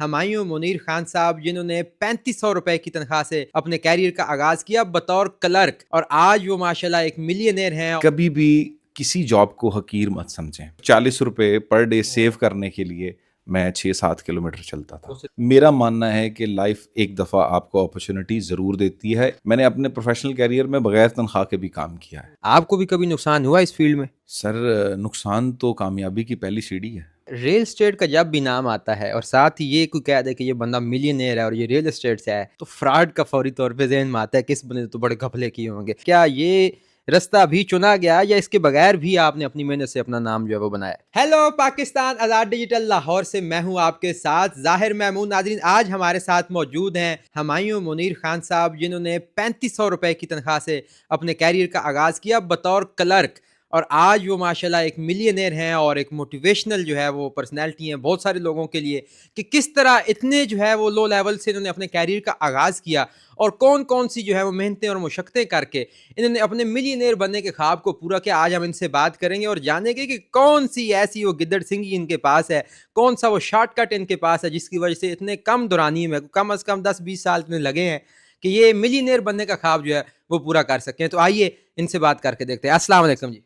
ہمایوں منیر خان صاحب جنہوں نے 3500 روپے کی تنخواہ سے اپنے کیریئر کا آغاز کیا بطور کلرک، اور آج وہ ماشاءاللہ ایک ملینئر ہیں. کبھی بھی کسی جاب کو حقیر مت سمجھیں. 40 روپے پر ڈے سیو کرنے کے لیے میں 6-7 کلومیٹر چلتا تھا. میرا ماننا ہے کہ لائف ایک دفعہ آپ کو اپرچونٹی ضرور دیتی ہے. میں نے اپنے پروفیشنل کیریئر میں بغیر تنخواہ کے بھی کام کیا ہے. آپ کو بھی کبھی نقصان ہوا اس فیلڈ میں؟ سر نقصان تو کامیابی کی پہلی سیڑھی ہے. ریل اسٹیٹ کا جب بھی نام آتا ہے اور ساتھ ہی یہ کوئی کہہ دے کہ یہ بندہ ملینئر ہے اور یہ ریل اسٹیٹ سے ہے تو فراڈ کا فوری طور پہ ذہن میں آتا ہے کہ اس بندے تو بڑے گھپلے کیے ہوں گے. کیا یہ رستہ بھی چنا گیا یا اس کے بغیر بھی آپ نے اپنی محنت سے اپنا نام جو ہے وہ بنایا؟ ہیلو پاکستان، آزاد ڈیجیٹل لاہور سے میں ہوں آپ کے ساتھ ظاہر محمود. ناظرین، آج ہمارے ساتھ موجود ہیں ہمایوں منیر خان صاحب جنہوں نے 3500 روپے کی تنخواہ سے اپنے کیریئر کا آغاز کیا بطور کلرک، اور آج وہ ماشاءاللہ ایک ملینئر ہیں اور ایک موٹیویشنل جو ہے وہ پرسنالٹی ہیں بہت سارے لوگوں کے لیے کہ کس طرح اتنے جو ہے وہ لو لیول سے انہوں نے اپنے کیریئر کا آغاز کیا اور کون کون سی جو ہے وہ محنتیں اور مشقتیں کر کے انہوں نے اپنے ملینئر بننے کے خواب کو پورا کیا. آج ہم ان سے بات کریں گے اور جانیں گے کہ کون سی ایسی وہ گدڑ سنگھی ان کے پاس ہے، کون سا وہ شارٹ کٹ ان کے پاس ہے جس کی وجہ سے اتنے کم دورانی میں کم از کم 10-20 سال اتنے لگے ہیں کہ یہ ملینئر بننے کا خواب جو ہے وہ پورا کر سکیں. تو آئیے ان سے بات کر کے دیکھتے ہیں. السلام علیکم جی.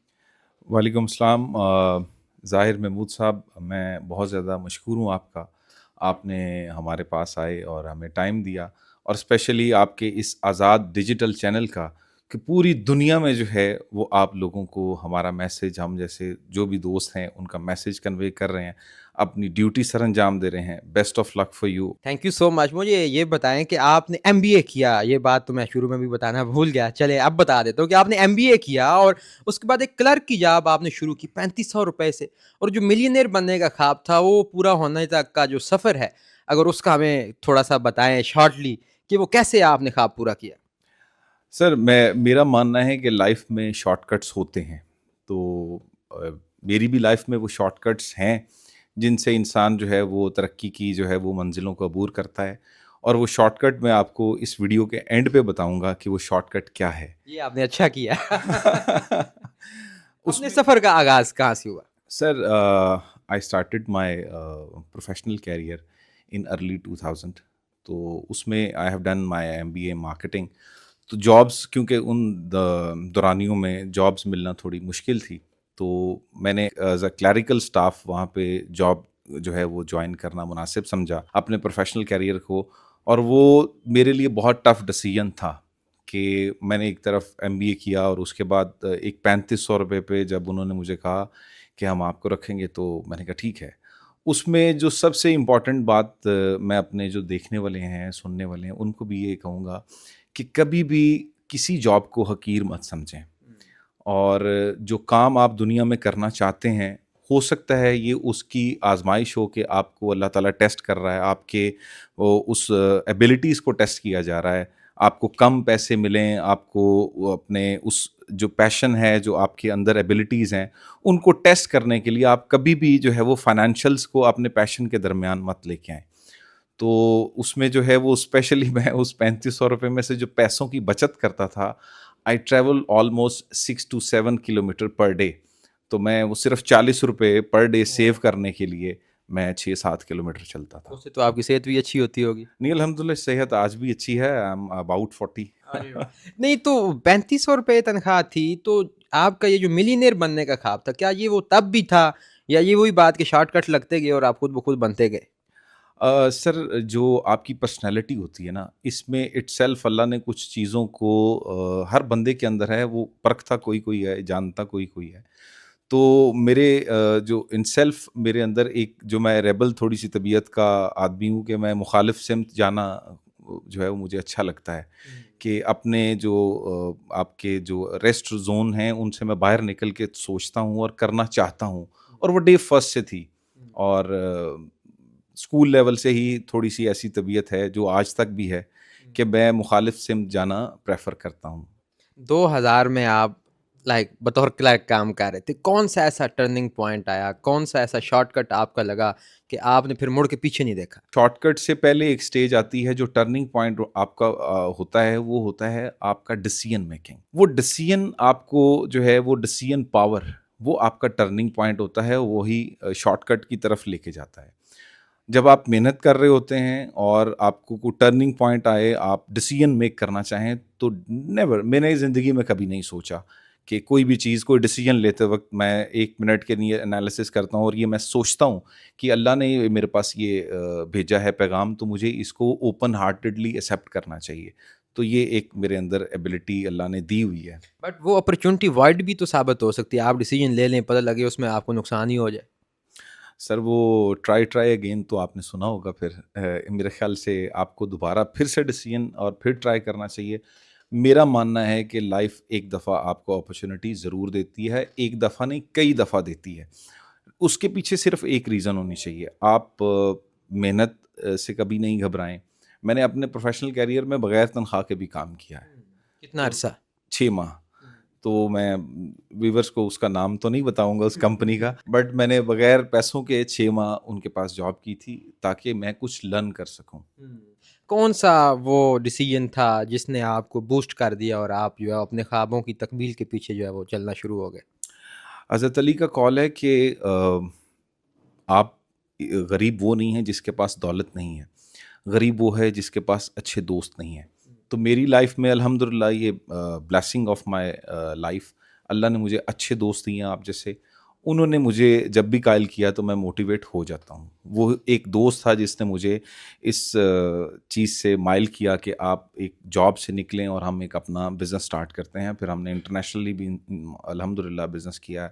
وعلیکم السلام. ظاہر محمود صاحب، میں بہت زیادہ مشکور ہوں آپ کا. آپ نے ہمارے پاس آئے اور ہمیں ٹائم دیا، اور اسپیشلی آپ کے اس آزاد ڈیجیٹل چینل کا کہ پوری دنیا میں جو ہے وہ آپ لوگوں کو ہمارا میسج، ہم جیسے جو بھی دوست ہیں ان کا میسج کنوے کر رہے ہیں، اپنی ڈیوٹی سر انجام دے رہے ہیں. Best of luck for you. Thank you so much. مجھے یہ بتائیں کہ آپ نے ایم بی اے کیا، یہ بات تو میں شروع میں بھی بتانا بھول گیا، چلے اب بتا دیتا ہوں کہ آپ نے ایم بی اے کیا اور اس کے بعد ایک کلرک کی جاب آپ نے شروع کی 3500 روپے سے، اور جو ملینئر بننے کا خواب تھا وہ پورا ہونے تک کا جو سفر ہے اگر اس کا ہمیں تھوڑا سا بتائیں شارٹلی کہ وہ کیسے آپ نے خواب پورا کیا. سر میرا ماننا ہے کہ لائف میں شارٹ کٹس ہوتے ہیں، تو میری بھی لائف میں وہ شارٹ کٹس ہیں جن سے انسان جو ہے وہ ترقی کی جو ہے وہ منزلوں کو عبور کرتا ہے. اور وہ شارٹ کٹ میں آپ کو اس ویڈیو کے اینڈ پہ بتاؤں گا کہ وہ شارٹ کٹ کیا ہے. یہ آپ نے اچھا کیا. اپنے سفر کا آغاز کہاں سے ہوا؟ Sir I started my professional career in early 2000. تو اس میں I have done my M B A marketing. تو جابس کیونکہ ان دورانیوں میں جابس ملنا تھوڑی مشکل تھی، تو میں نے ایز اے کلیریکل اسٹاف وہاں پہ جاب جو ہے وہ جوائن کرنا مناسب سمجھا اپنے پروفیشنل کیریئر کو. اور وہ میرے لیے بہت ٹف ڈیسیجن تھا کہ میں نے ایک طرف ایم بی اے کیا اور اس کے بعد ایک 3500 روپے پہ جب انہوں نے مجھے کہا کہ ہم آپ کو رکھیں گے تو میں نے کہا ٹھیک ہے. اس میں جو سب سے امپورٹنٹ بات میں اپنے جو دیکھنے والے ہیں سننے والے ہیں ان کو بھی یہ کہوں گا کہ کبھی بھی کسی جاب کو حقیر مت سمجھیں. اور جو کام آپ دنیا میں کرنا چاہتے ہیں ہو سکتا ہے یہ اس کی آزمائش ہو کہ آپ کو اللہ تعالیٰ ٹیسٹ کر رہا ہے، آپ کے اس ایبلٹیز کو ٹیسٹ کیا جا رہا ہے. آپ کو کم پیسے ملیں، آپ کو اپنے اس جو پیشن ہے، جو آپ کے اندر ایبلٹیز ہیں ان کو ٹیسٹ کرنے کے لیے آپ کبھی بھی جو ہے وہ فائنینشلز کو اپنے پیشن کے درمیان مت لے کے آئیں. تو اس میں جو ہے وہ اسپیشلی میں اس 3500 روپے میں سے جو پیسوں کی بچت کرتا تھا، I travel almost 6 to 7 kilometre per day. تو میں وہ صرف 40 روپے پر ڈے سیو کرنے کے لیے میں 6-7 کلومیٹر چلتا تھا. اس سے تو آپ کی صحت بھی اچھی ہوتی ہوگی. نہیں الحمدللہ صحت آج بھی اچھی ہے. I am about 40. نہیں تو 3500 روپے تنخواہ تھی تو آپ کا یہ جو ملینئر بننے کا خواب تھا کیا یہ وہ تب بھی تھا یا یہ وہی بات کہ شارٹ کٹ لگتے گئے اور آپ خود بخود بنتے گئے؟ سر جو آپ کی پرسنالٹی ہوتی ہے نا، اس میں اٹ سیلف اللہ نے کچھ چیزوں کو ہر بندے کے اندر ہے، وہ پرکھتا کوئی کوئی ہے، جانتا کوئی کوئی ہے. تو میرے جو ان سیلف میرے اندر ایک جو میں ریبل تھوڑی سی طبیعت کا آدمی ہوں کہ میں مخالف سمت جانا جو ہے وہ مجھے اچھا لگتا ہے کہ اپنے جو آپ کے جو ریسٹ زون ہیں ان سے میں باہر نکل کے سوچتا ہوں اور کرنا چاہتا ہوں. اور وہ ڈے فرسٹ سے تھی، اور اسکول لیول سے ہی تھوڑی سی ایسی طبیعت ہے جو آج تک بھی ہے کہ میں مخالف سمت جانا پریفر کرتا ہوں. 2000 میں آپ بطور کلرک کام کر رہے تھے، کون سا ایسا ٹرننگ پوائنٹ آیا، کون سا ایسا شارٹ کٹ آپ کا لگا کہ آپ نے پھر مڑ کے پیچھے نہیں دیکھا؟ شارٹ کٹ سے پہلے ایک سٹیج آتی ہے جو ٹرننگ پوائنٹ آپ کا ہوتا ہے، وہ ہوتا ہے آپ کا ڈیسیژن میکنگ. وہ ڈیسیژن آپ کو جو ہے وہ ڈیسیژن پاور وہ آپ کا ٹرننگ پوائنٹ ہوتا ہے، وہی شارٹ کٹ کی طرف لے کے جاتا ہے. جب آپ محنت کر رہے ہوتے ہیں اور آپ کو کوئی ٹرننگ پوائنٹ آئے, آپ ڈیسیجن میک کرنا چاہیں, تو نیور, میں نے زندگی میں کبھی نہیں سوچا کہ کوئی بھی چیز, کوئی ڈیسیجن لیتے وقت میں 1 منٹ کے لیے انالیسس کرتا ہوں اور یہ میں سوچتا ہوں کہ اللہ نے میرے پاس یہ بھیجا ہے پیغام, تو مجھے اس کو اوپن ہارٹیڈلی ایکسیپٹ کرنا چاہیے. تو یہ ایک میرے اندر ایبلٹی اللہ نے دی ہوئی ہے. بٹ وہ اپرچونٹی وائڈ بھی تو ثابت ہو سکتی ہے, آپ ڈیسیجن لے لیں, پتہ لگے اس میں آپ کو نقصان ہی ہو جائے. سر وہ ٹرائی اگین تو آپ نے سنا ہوگا, پھر میرے خیال سے آپ کو دوبارہ پھر سے ڈیسیجن اور پھر ٹرائی کرنا چاہیے. میرا ماننا ہے کہ لائف ایک دفعہ آپ کو اپرچونٹی ضرور دیتی ہے, ایک دفعہ نہیں کئی دفعہ دیتی ہے. اس کے پیچھے صرف ایک ریزن ہونی چاہیے, آپ محنت سے کبھی نہیں گھبرائیں. میں نے اپنے پروفیشنل کیریئر میں بغیر تنخواہ کے بھی کام کیا ہے. کتنا عرصہ؟ 6 ماہ. تو میں ویورز کو اس کا نام تو نہیں بتاؤں گا اس کمپنی کا, بٹ میں نے بغیر پیسوں کے 6 ماہ ان کے پاس جاب کی تھی تاکہ میں کچھ لرن کر سکوں. کون سا وہ ڈیسیجن تھا جس نے آپ کو بوسٹ کر دیا اور آپ جو ہے اپنے خوابوں کی تکمیل کے پیچھے جو ہے وہ چلنا شروع ہو گئے؟ حضرت علی کا قول ہے کہ آپ غریب وہ نہیں ہیں جس کے پاس دولت نہیں ہے, غریب وہ ہے جس کے پاس اچھے دوست نہیں ہیں. تو میری لائف میں الحمدللہ یہ بلیسنگ آف مائی لائف, اللہ نے مجھے اچھے دوست دیے ہیں آپ جیسے. انہوں نے مجھے جب بھی قائل کیا تو میں موٹیویٹ ہو جاتا ہوں. وہ ایک دوست تھا جس نے مجھے اس چیز سے مائل کیا کہ آپ ایک جاب سے نکلیں اور ہم ایک اپنا بزنس سٹارٹ کرتے ہیں. پھر ہم نے انٹرنیشنلی بھی الحمدللہ بزنس کیا ہے,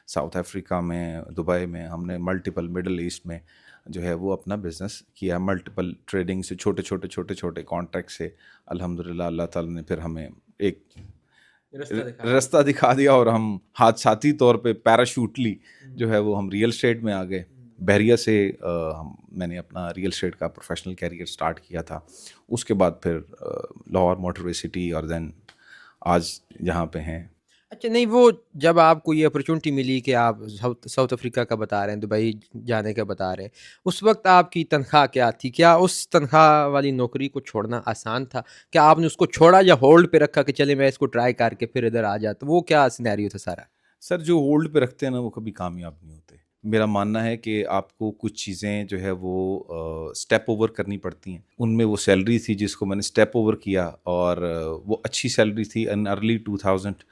ساؤتھ افریقہ میں, دبئی میں, ہم نے ملٹیپل مڈل ایسٹ میں جو ہے وہ اپنا بزنس کیا, ملٹیپل ٹریڈنگ سے, چھوٹے کانٹریکٹ سے. الحمدللہ اللہ تعالیٰ نے پھر ہمیں ایک رستہ دکھا دیا اور ہم حادثاتی طور پہ پیراشوٹلی جو ہے وہ ہم ریئل اسٹیٹ میں آ گئے. بحریہ سے میں نے اپنا ریئل اسٹیٹ کا پروفیشنل کیریئر سٹارٹ کیا تھا. اس کے بعد پھر لاہور موٹر وے سٹی, اور دین آج جہاں پہ ہیں. اچھا نہیں, وہ جب آپ کو یہ اپرچونٹی ملی کہ آپ ساؤتھ افریقہ کا بتا رہے ہیں, دبئی جانے کا بتا رہے ہیں, اس وقت آپ کی تنخواہ کیا تھی؟ کیا اس تنخواہ والی نوکری کو چھوڑنا آسان تھا؟ کیا آپ نے اس کو چھوڑا یا ہولڈ پہ رکھا کہ چلے میں اس کو ٹرائی کر کے پھر ادھر آ جاتا؟ وہ کیا سینیریو تھا سارا؟ سر جو ہولڈ پہ رکھتے ہیں نا وہ کبھی کامیاب نہیں ہوتے. میرا ماننا ہے کہ آپ کو کچھ چیزیں جو ہے وہ سٹیپ اوور کرنی پڑتی ہیں. ان میں وہ سیلری تھی جس کو میں نے سٹیپ اوور کیا, اور وہ اچھی سیلری تھی. ان ارلی 2000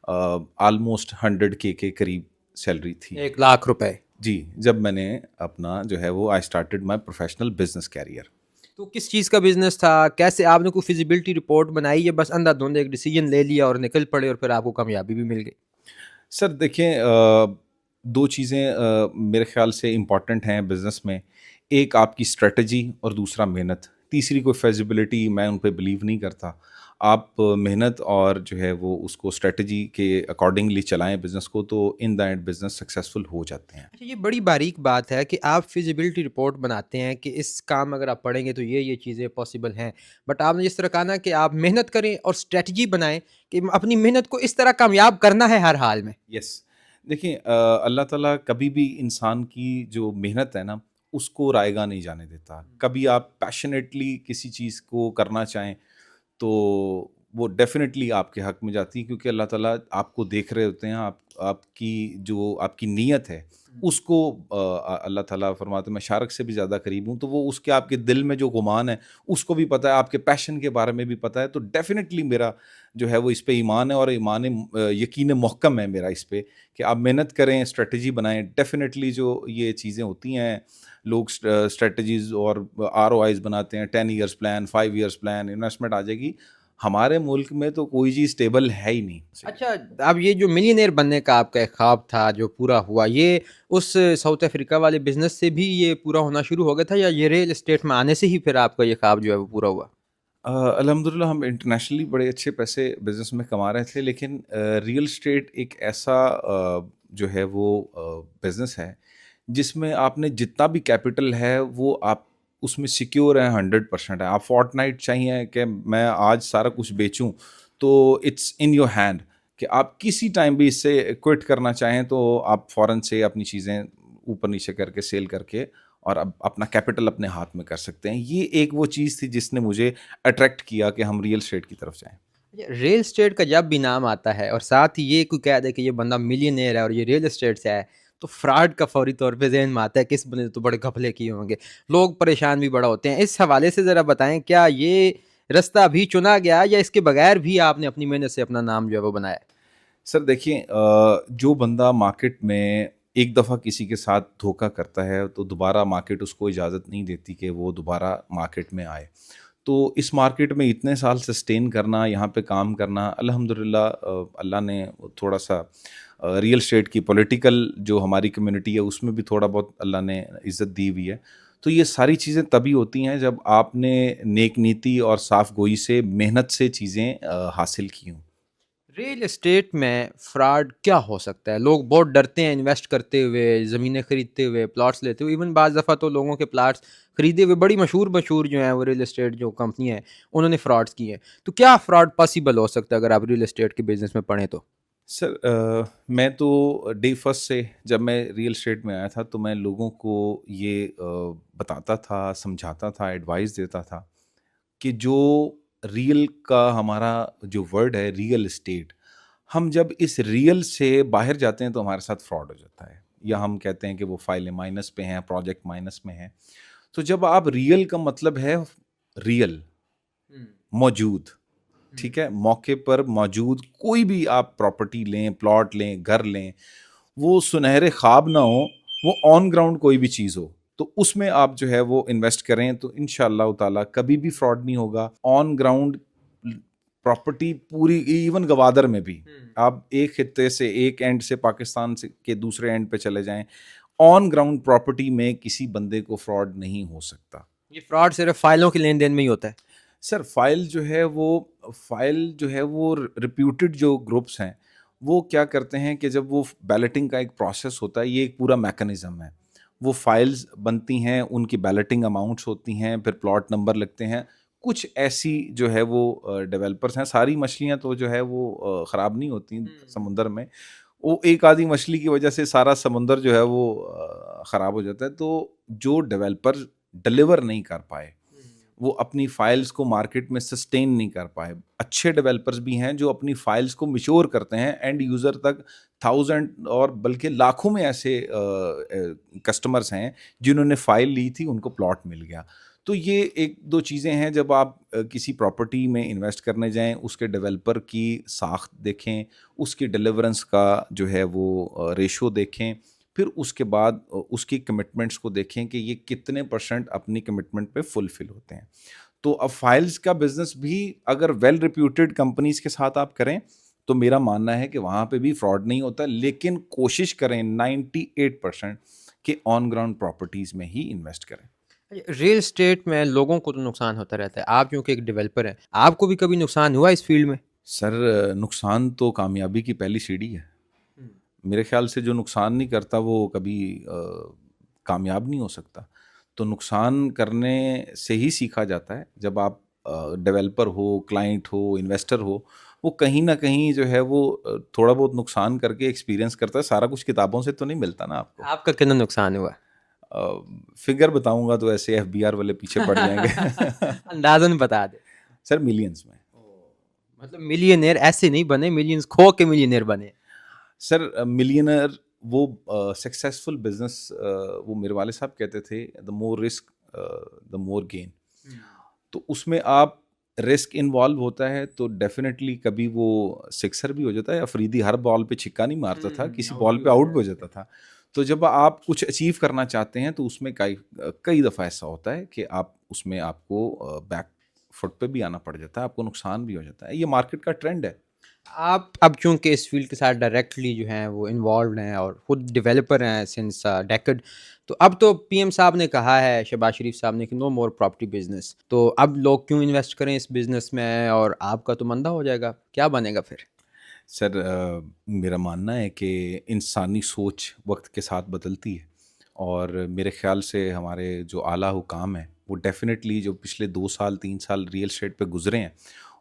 آلموسٹ 100K کے قریب سیلری تھی. 1 لاکھ روپے؟ جی, جب میں نے اپنا جو ہے وہ I started my professional business career. تو کس چیز کا بزنس تھا؟ کیسے آپ نے کوئی فیزیبلٹی رپورٹ بنائی یا بس اندھا دھند ایک ڈیسیجن لے لیا اور نکل پڑے اور پھر آپ کو کامیابی بھی مل گئی؟ سر دیکھیں, 2 چیزیں میرے خیال سے امپورٹنٹ ہیں بزنس میں. ایک آپ کی اسٹریٹجی اور دوسرا محنت. تیسری کوئی فیزیبلٹی میں ان پہ بلیو نہیں کرتا. آپ محنت اور جو ہے وہ اس کو اسٹریٹجی کے اکارڈنگلی چلائیں بزنس کو, تو ان دا اینڈ بزنس سکسیزفل ہو جاتے ہیں. اچھا, یہ بڑی باریک بات ہے کہ آپ فیزیبلٹی رپورٹ بناتے ہیں کہ اس کام اگر آپ پڑھیں گے تو یہ چیزیں پاسبل ہیں, بٹ آپ نے جس طرح کہا نا کہ آپ محنت کریں اور اسٹریٹجی بنائیں کہ اپنی محنت کو اس طرح کامیاب کرنا ہے ہر حال میں. یس, دیکھیں اللہ تعالیٰ کبھی بھی انسان کی جو محنت ہے نا اس کو رائے گاہ نہیں جانے دیتا. کبھی آپ پیشنیٹلی کسی چیز کو کرنا چاہیں تو وہ ڈیفینیٹلی آپ کے حق میں جاتی ہے, کیونکہ اللہ تعالیٰ آپ کو دیکھ رہے ہوتے ہیں. آپ کی جو آپ کی نیت ہے اس کو اللہ تعالیٰ فرماتے ہیں میں شارک سے بھی زیادہ قریب ہوں. تو وہ اس کے آپ کے دل میں جو گمان ہے اس کو بھی پتہ ہے, آپ کے پیشن کے بارے میں بھی پتہ ہے. تو ڈیفینیٹلی میرا جو ہے وہ اس پہ ایمان ہے, اور ایمان یقین محکم ہے میرا اس پہ کہ آپ محنت کریں, اسٹریٹجی بنائیں. ڈیفینیٹلی جو یہ چیزیں ہوتی ہیں, لوگ اسٹریٹجیز اور ROIs بناتے ہیں, 10 years plan, 5 years plan, investment آ جائے گی. ہمارے ملک میں تو کوئی چیز اسٹیبل ہے ہی نہیں. اچھا, اب یہ جو ملینئر بننے کا آپ کا ایک خواب تھا جو پورا ہوا, یہ اس ساؤتھ افریقہ والے بزنس سے بھی یہ پورا ہونا شروع ہو گیا تھا, یا یہ ریل اسٹیٹ میں آنے سے ہی پھر آپ کا یہ خواب جو ہے وہ پورا ہوا؟ الحمدللہ ہم انٹرنیشنلی بڑے اچھے پیسے بزنس میں کما رہے تھے, لیکن ریئل اسٹیٹ ایک ایسا جو ہے وہ بزنس ہے جس میں آپ نے جتنا بھی کیپٹل ہے وہ آپ اس میں سیکیور ہیں, 100% ہے. آپ فورٹ نائٹ چاہیے کہ میں آج سارا کچھ بیچوں تو اٹس ان یور ہینڈ, کہ آپ کسی ٹائم بھی اس سے کوئٹ کرنا چاہیں تو آپ فوراً سے اپنی چیزیں اوپر نیچے کر کے سیل کر کے اور اب اپنا کیپٹل اپنے ہاتھ میں کر سکتے ہیں. یہ ایک وہ چیز تھی جس نے مجھے اٹریکٹ کیا کہ ہم ریئل اسٹیٹ کی طرف جائیں. ریل اسٹیٹ کا جب بھی نام آتا ہے اور ساتھ ہی یہ کوئی کہہ دے کہ یہ بندہ ملینئر ہے اور یہ ریل اسٹیٹ سے ہے, تو فراڈ کا فوری طور پہ ذہن میں آتا ہے کہ اس بندے نے تو بڑے گھپلے کیے ہوں گے، لوگ پریشان بھی بڑا ہوتے ہیں. اس حوالے سے ذرا بتائیں کیا یہ رستہ بھی چنا گیا یا اس کے بغیر بھی آپ نے اپنی محنت سے اپنا نام جو ہے وہ بنایا ہے؟ سر دیکھیں، جو بندہ مارکیٹ میں ایک دفعہ کسی کے ساتھ دھوکہ کرتا ہے تو دوبارہ مارکیٹ اس کو اجازت نہیں دیتی کہ وہ دوبارہ مارکیٹ میں آئے. تو اس مارکیٹ میں اتنے سال سسٹین کرنا، یہاں پہ کام کرنا، الحمدللہ اللہ نے تھوڑا سا ریئل اسٹیٹ کی پولیٹیکل جو ہماری کمیونٹی ہے اس میں بھی تھوڑا بہت اللہ نے عزت دی ہوئی ہے. تو یہ ساری چیزیں تبھی ہوتی ہیں جب آپ نے نیک نیتی اور صاف گوئی سے محنت سے چیزیں حاصل کی ہوں. ریل اسٹیٹ میں فراڈ کیا ہو سکتا ہے؟ لوگ بہت ڈرتے ہیں انویسٹ کرتے ہوئے، زمینیں خریدتے ہوئے، پلاٹس لیتے ہوئے. ایون بعض دفعہ تو لوگوں کے پلاٹس خریدے ہوئے بڑی مشہور جو ہیں وہ ریل اسٹیٹ جو کمپنی ہیں انہوں نے فراڈس کیے ہیں. تو کیا فراڈ پاسبل ہو سکتا ہے اگر آپ ریل اسٹیٹ کے بزنس میں پڑھیں تو؟ سر میں تو ڈے فرسٹ سے جب میں ریئل اسٹیٹ میں آیا تھا تو میں لوگوں کو یہ بتاتا تھا، سمجھاتا تھا، ایڈوائس دیتا تھا کہ جو ریئل کا ہمارا جو ورڈ ہے ریئل اسٹیٹ، ہم جب اس ریئل سے باہر جاتے ہیں تو ہمارے ساتھ فراڈ ہو جاتا ہے، یا ہم کہتے ہیں کہ وہ فائلیں مائنس پہ ہیں، پروجیکٹ مائنس میں ہیں. تو جب آپ ریئل کا مطلب ہے ریئل، موجود، ٹھیک ہے، موقع پر موجود کوئی بھی آپ پراپرٹی لیں، پلاٹ لیں، گھر لیں، وہ سنہرے خواب نہ ہو، وہ آن گراؤنڈ کوئی بھی چیز ہو تو اس میں آپ جو ہے وہ انویسٹ کریں تو انشاءاللہ تعالیٰ کبھی بھی فراڈ نہیں ہوگا. آن گراؤنڈ پراپرٹی پوری، ایون گوادر میں بھی آپ ایک خطے سے ایک اینڈ سے پاکستان سے کے دوسرے اینڈ پہ چلے جائیں، آن گراؤنڈ پراپرٹی میں کسی بندے کو فراڈ نہیں ہو سکتا. یہ فراڈ صرف فائلوں کے لین دین میں ہی ہوتا ہے؟ سر فائل جو ہے وہ ریپیوٹڈ جو گروپس ہیں وہ کیا کرتے ہیں کہ جب وہ بیلٹنگ کا ایک پروسیس ہوتا ہے، یہ ایک پورا میکانزم ہے، وہ فائلز بنتی ہیں، ان کی بیلٹنگ اماؤنٹس ہوتی ہیں، پھر پلاٹ نمبر لگتے ہیں. کچھ ایسی جو ہے وہ ڈیولپرز ہیں، ساری مچھلیاں تو جو ہے وہ خراب نہیں ہوتی سمندر میں، وہ ایک آدھی مچھلی کی وجہ سے سارا سمندر جو ہے وہ خراب ہو جاتا ہے. تو جو ڈیولپر ڈلیور نہیں کر پائے، وہ اپنی فائلز کو مارکیٹ میں سسٹین نہیں کر پائے. اچھے ڈیولپرز بھی ہیں جو اپنی فائلز کو میچور کرتے ہیں، اینڈ یوزر تک 1000 اور بلکہ لاکھوں میں ایسے کسٹمرز ہیں جنہوں نے فائل لی تھی، ان کو پلاٹ مل گیا. تو یہ ایک دو چیزیں ہیں، جب آپ کسی پراپرٹی میں انویسٹ کرنے جائیں، اس کے ڈیولپر کی ساخت دیکھیں، اس کی ڈیلیورنس کا جو ہے وہ ریشو دیکھیں، پھر اس کے بعد اس کی کمٹمنٹس کو دیکھیں کہ یہ کتنے % اپنی کمٹمنٹ پہ فلفل ہوتے ہیں. تو اب فائلز کا بزنس بھی اگر ویل ریپیوٹیڈ کمپنیز کے ساتھ آپ کریں تو میرا ماننا ہے کہ وہاں پہ بھی فراڈ نہیں ہوتا، لیکن کوشش کریں 98% کہ آن گراؤنڈ پراپرٹیز میں ہی انویسٹ کریں. ریل اسٹیٹ میں لوگوں کو تو نقصان ہوتا رہتا ہے، آپ کیونکہ ایک ڈیولپر ہیں، آپ کو بھی کبھی نقصان ہوا اس فیلڈ میں؟ سر نقصان تو کامیابی کی پہلی سیڑھی ہے. میرے خیال سے جو نقصان نہیں کرتا وہ کبھی کامیاب نہیں ہو سکتا. تو نقصان کرنے سے ہی سیکھا جاتا ہے. جب آپ developer who, client who, investor who, وہ کہیں نہ کہیں جو ہے وہ تھوڑا بہت نقصان کر کے ایکسپیرینس کرتا ہے. سارا کچھ کتابوں سے تو نہیں ملتا نا آپ کو. آپ کا کتنا نقصان ہوا؟ فگر بتاؤں گا تو ایسے FBR والے پیچھے پڑ جائیں گے. اندازاً بتا دیں. سر ملینز میں. مطلب ملینئر ایسے نہیں بنے، ملینز کھو کے ملینئر بنے؟ سر ملینئر وہ سکسیسفل بزنس، وہ میرے والد صاحب کہتے تھے دا more risk the more gain. تو اس میں آپ رسک انوالو ہوتا ہے تو ڈیفینیٹلی کبھی وہ سکسر بھی ہو جاتا ہے. افریدی ہر بال پہ چھکا نہیں مارتا تھا، کسی بال پہ آؤٹ بھی ہو جاتا تھا. تو جب آپ کچھ اچیو کرنا چاہتے ہیں تو اس میں کئی دفعہ ایسا ہوتا ہے کہ آپ اس میں آپ کو بیک فٹ پہ بھی آنا پڑ جاتا ہے، آپ کو نقصان بھی ہو جاتا ہے. یہ مارکیٹ کا ٹرینڈ ہے. آپ اب چونکہ اس فیلڈ کے ساتھ ڈائریکٹلی جو ہیں وہ انوالوڈ ہیں اور خود ڈیولپر ہیں سنس ڈیکڈ، تو اب تو PM صاحب نے کہا ہے، شہباز شریف صاحب نے، کہ نو مور پراپرٹی بزنس. تو اب لوگ کیوں انویسٹ کریں اس بزنس میں، اور آپ کا تو مندہ ہو جائے گا، کیا بنے گا پھر؟ سر میرا ماننا ہے کہ انسانی سوچ وقت کے ساتھ بدلتی ہے، اور میرے خیال سے ہمارے جو اعلیٰ حکام ہیں وہ ڈیفینیٹلی جو پچھلے 2 سال 3 سال ریئل اسٹیٹ پہ گزرے ہیں،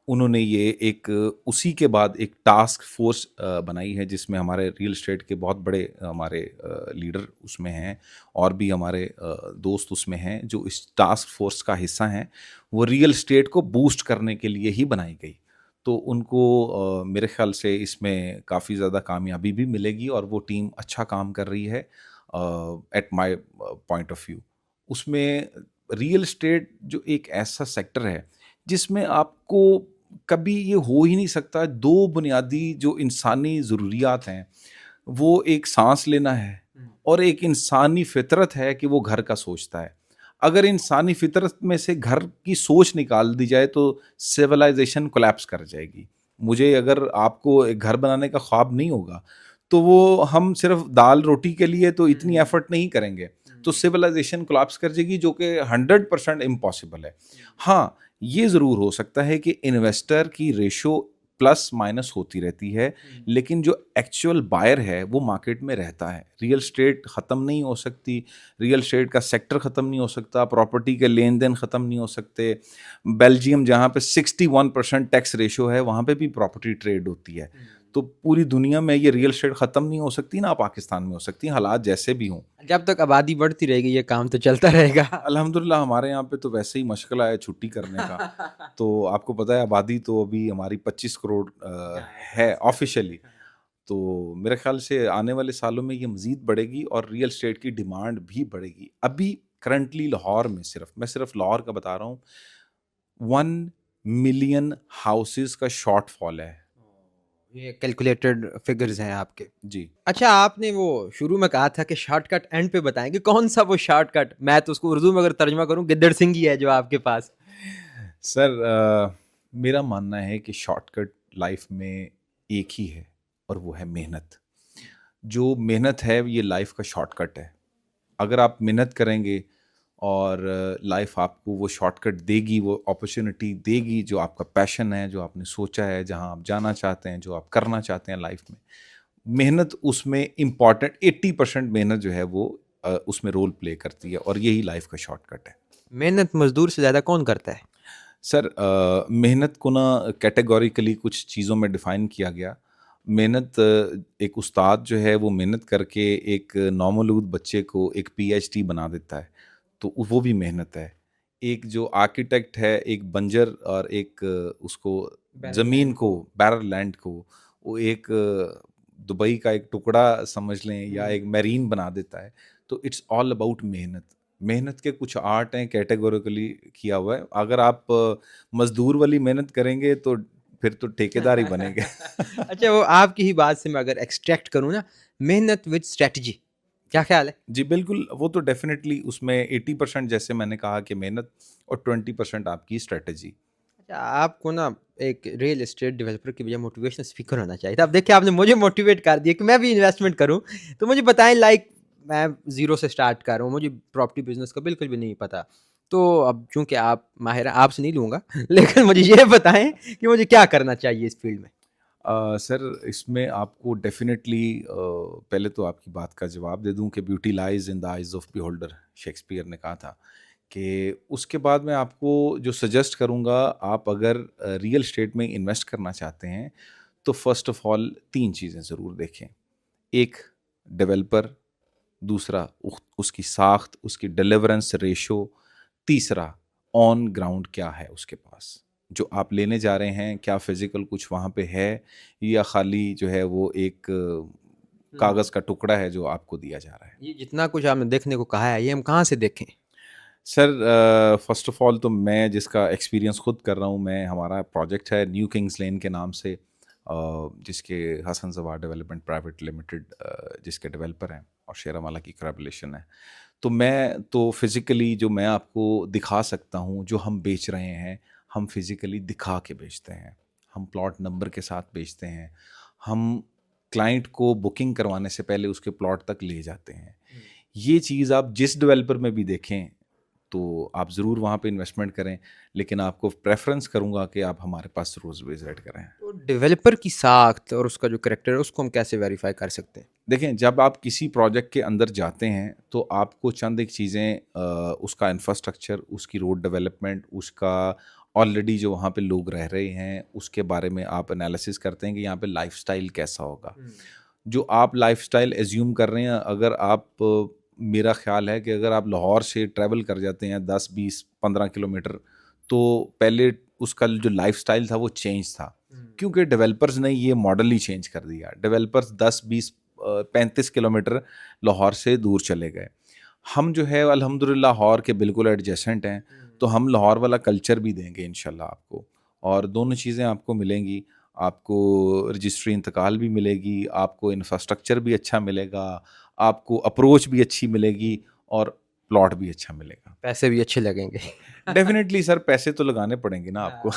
انہوں نے یہ ایک اسی کے بعد ایک ٹاسک فورس بنائی ہے جس میں ہمارے ریئل اسٹیٹ کے بہت بڑے ہمارے لیڈر اس میں ہیں، اور بھی ہمارے دوست اس میں ہیں جو اس ٹاسک فورس کا حصہ ہیں. وہ ریئل اسٹیٹ کو بوسٹ کرنے کے لیے ہی بنائی گئی. تو ان کو میرے خیال سے اس میں کافی زیادہ کامیابی بھی ملے گی اور وہ ٹیم اچھا کام کر رہی ہے at my point of view. اس میں ریئل اسٹیٹ جو ایک ایسا سیکٹر ہے جس میں آپ کو کبھی یہ ہو ہی نہیں سکتا. دو بنیادی جو انسانی ضروریات ہیں وہ ایک سانس لینا ہے اور ایک انسانی فطرت ہے کہ وہ گھر کا سوچتا ہے. اگر انسانی فطرت میں سے گھر کی سوچ نکال دی جائے تو سویلائزیشن کولیپس کر جائے گی. مجھے اگر آپ کو ایک گھر بنانے کا خواب نہیں ہوگا تو وہ ہم صرف دال روٹی کے لیے تو اتنی ایفرٹ نہیں کریں گے تو سویلائزیشن کولیپس کر جائے گی, جو کہ 100% امپاسبل ہے. ہاں یہ ضرور ہو سکتا ہے کہ انویسٹر کی ریشو پلس مائنس ہوتی رہتی ہے, لیکن جو ایکچوئل بائر ہے وہ مارکیٹ میں رہتا ہے. ریئل اسٹیٹ ختم نہیں ہو سکتی, ریئل اسٹیٹ کا سیکٹر ختم نہیں ہو سکتا, پراپرٹی کے لین دین ختم نہیں ہو سکتے. بیلجیم جہاں پہ 61% ٹیکس ریشو ہے وہاں پہ بھی پراپرٹی ٹریڈ ہوتی ہے. تو پوری دنیا میں یہ ریئل اسٹیٹ ختم نہیں ہو سکتی, نہ پاکستان میں ہو سکتی, حالات جیسے بھی ہوں. جب تک آبادی بڑھتی رہے گی یہ کام تو چلتا رہے گا. الحمدللہ ہمارے یہاں پہ تو ویسے ہی مشغلہ ہے چھٹی کرنے کا. تو آپ کو پتہ ہے آبادی تو ابھی ہماری 25 کروڑ ہے آفیشلی. تو میرے خیال سے آنے والے سالوں میں یہ مزید بڑھے گی اور ریئل اسٹیٹ کی ڈیمانڈ بھی بڑھے گی. ابھی کرنٹلی لاہور میں میں صرف لاہور کا بتا رہا ہوں, 1 ملین ہاؤسز کا شارٹ فال ہے. یہ کیلکولیٹڈ فگرز ہیں آپ کے. جی اچھا, آپ نے وہ شروع میں کہا تھا کہ شارٹ کٹ اینڈ پہ بتائیں گے, کون سا وہ شارٹ کٹ؟ میں تو اس کو اردو میں اگر ترجمہ کروں گدڑ سنگھ ہی ہے جو آپ کے پاس. سر میرا ماننا ہے کہ شارٹ کٹ لائف میں ایک ہی ہے اور وہ ہے محنت. جو محنت ہے یہ لائف کا شارٹ کٹ ہے. اگر آپ محنت کریں گے اور لائف آپ کو وہ شارٹ کٹ دے گی, وہ اپرچونٹی دے گی جو آپ کا پیشن ہے, جو آپ نے سوچا ہے, جہاں آپ جانا چاہتے ہیں, جو آپ کرنا چاہتے ہیں لائف میں. محنت اس میں امپورٹنٹ 80% محنت جو ہے وہ اس میں رول پلے کرتی ہے اور یہی لائف کا شارٹ کٹ ہے. محنت مزدور سے زیادہ کون کرتا ہے؟ سر محنت کو نا کیٹیگوریکلی کچھ چیزوں میں ڈیفائن کیا گیا. محنت ایک استاد جو ہے وہ محنت کر کے ایک نومولود بچے کو ایک PhD بنا دیتا ہے, تو وہ بھی محنت ہے. ایک جو آرکیٹیکٹ ہے ایک بنجر اور ایک اس کو زمین کو بیرل لینڈ کو وہ ایک دبئی کا ایک ٹکڑا سمجھ لیں یا ایک میرین بنا دیتا ہے. تو اٹس آل اباؤٹ محنت. محنت کے کچھ آرٹ ہیں کیٹیگوریکلی کیا ہوا ہے. اگر آپ مزدور والی محنت کریں گے تو پھر تو ٹھیکیدار ہی بنے گے. اچھا, وہ آپ کی ہی بات سے میں اگر ایکسٹریکٹ کروں نا, محنت وتھ اسٹریٹجی, کیا خیال ہے؟ جی بالکل, وہ تو ڈیفینیٹلی اس میں 80% جیسے میں نے کہا کہ محنت اور 20% آپ کی اسٹریٹجی. اچھا, آپ کو نا ایک ریئل اسٹیٹ ڈیولپر کی بجائے موٹیویشنل اسپیکر ہونا چاہیے تھا. اب دیکھیں آپ نے مجھے موٹیویٹ کر دیا کہ میں بھی انویسٹمنٹ کروں. تو مجھے بتائیں, لائک میں زیرو سے اسٹارٹ کر رہا ہوں, مجھے پراپرٹی بزنس کا بالکل بھی نہیں پتا. تو اب چونکہ آپ ماہر ہیں, آپ سے نہیں لوں گا, لیکن مجھے یہ بتائیں کہ مجھے کیا کرنا چاہیے اس فیلڈ میں. سر اس میں آپ کو ڈیفینیٹلی پہلے تو آپ کی بات کا جواب دے دوں کہ beauty lies in the eyes of beholder, Shakespeare نے کہا تھا. کہ اس کے بعد میں آپ کو جو سجیسٹ کروں گا, آپ اگر ریئل اسٹیٹ میں انویسٹ کرنا چاہتے ہیں تو فرسٹ آف آل 3 چیزیں ضرور دیکھیں. ایک ڈیولپر, دوسرا اس کی ساخت, اس کی ڈیلیورنس ریشو, تیسرا آن گراؤنڈ کیا ہے اس کے پاس, جو آپ لینے جا رہے ہیں کیا فزیکل کچھ وہاں پہ ہے یا خالی جو ہے وہ ایک کاغذ کا ٹکڑا ہے جو آپ کو دیا جا رہا ہے. یہ جتنا کچھ آپ نے دیکھنے کو کہا ہے یہ ہم کہاں سے دیکھیں؟ سر فرسٹ آف آل تو میں جس کا ایکسپیرینس خود کر رہا ہوں, میں ہمارا پروجیکٹ ہے نیو کنگز لین کے نام سے, جس کے حسن زوار ڈیولپمنٹ پرائیویٹ لمیٹڈ جس کے ڈیولپر ہیں اور شیرا مالا کی کرابلیشن ہے. تو میں تو فزیکلی جو میں آپ کو دکھا سکتا ہوں, جو ہم بیچ رہے ہیں ہم فزیکلی دکھا کے بیچتے ہیں, ہم پلاٹ نمبر کے ساتھ بیچتے ہیں, ہم کلائنٹ کو بکنگ کروانے سے پہلے اس کے پلاٹ تک لے جاتے ہیں. یہ چیز آپ جس ڈیولپر میں بھی دیکھیں تو آپ ضرور وہاں پہ انویسٹمنٹ کریں, لیکن آپ کو پریفرنس کروں گا کہ آپ ہمارے پاس روز وزٹ کریں. تو ڈیولپر کی ساخت اور اس کا جو کریکٹر ہے اس کو ہم کیسے ویریفائی کر سکتے ہیں؟ دیکھیں, جب آپ کسی پروجیکٹ کے اندر جاتے ہیں تو آپ کو چند ایک چیزیں, اس کا انفراسٹرکچر, اس کی روڈ ڈیولپمنٹ, اس کا آلریڈی جو وہاں پہ لوگ رہ رہے ہیں اس کے بارے میں آپ انالیسس کرتے ہیں کہ یہاں پہ لائف سٹائل کیسا ہوگا. جو آپ لائف سٹائل ایزیوم کر رہے ہیں, اگر آپ, میرا خیال ہے کہ اگر آپ لاہور سے ٹریول کر جاتے ہیں 10-20-15 کلومیٹر تو پہلے اس کا جو لائف سٹائل تھا وہ چینج تھا. کیونکہ ڈیولپرز نے یہ ماڈل ہی چینج کر دیا. ڈیولپرز 10-20-35 کلومیٹر لاہور سے دور چلے گئے. ہم جو ہے الحمدللہ لاہور کے بالکل ایڈجسنٹ ہیں, تو ہم لاہور والا کلچر بھی دیں گے انشاءاللہ آپ کو, اور دونوں چیزیں آپ کو ملیں گی. آپ کو رجسٹری انتقال بھی ملے گی, آپ کو انفراسٹرکچر بھی اچھا ملے گا, آپ کو اپروچ بھی اچھی ملے گی, اور پلاٹ بھی اچھا ملے گا. پیسے بھی اچھے لگیں گے. ڈیفینیٹلی سر, پیسے تو لگانے پڑیں گے نا آپ کو.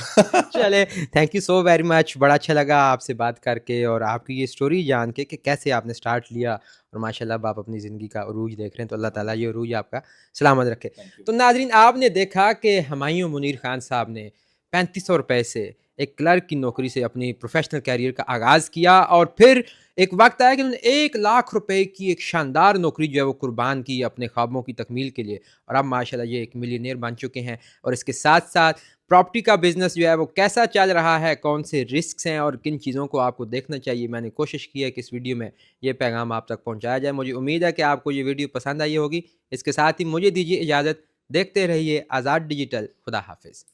چلے, thank you so very much, بڑا اچھا لگا آپ سے بات کر کے اور آپ کی یہ اسٹوری جان کے کہ کیسے آپ نے اسٹارٹ لیا, اور ماشاء اللہ اب آپ اپنی زندگی کا عروج دیکھ رہے ہیں, تو اللہ تعالیٰ یہ عروج آپ کا سلامت رکھے. تو ناظرین, آپ نے دیکھا کہ ہمایوں منیر خان صاحب نے 3500 روپے سے ایک کلرک کی نوکری سے اپنی پروفیشنل کیریئر کا آغاز کیا, اور پھر ایک وقت آیا کہ انہوں نے 1 لاکھ روپے کی ایک شاندار نوکری جو ہے وہ قربان کی اپنے خوابوں کی تکمیل کے لیے, اور اب ماشاءاللہ یہ ایک ملینئر بن چکے ہیں. اور اس کے ساتھ ساتھ پراپرٹی کا بزنس جو ہے وہ کیسا چل رہا ہے, کون سے رسکس ہیں اور کن چیزوں کو آپ کو دیکھنا چاہیے. میں نے کوشش کی ہے کہ اس ویڈیو میں یہ پیغام آپ تک پہنچایا جائے. مجھے امید ہے کہ آپ کو یہ ویڈیو پسند آئی ہوگی. اس کے ساتھ ہی مجھے دیجیے اجازت, دیکھتے رہیے آزاد ڈیجیٹل. خدا حافظ.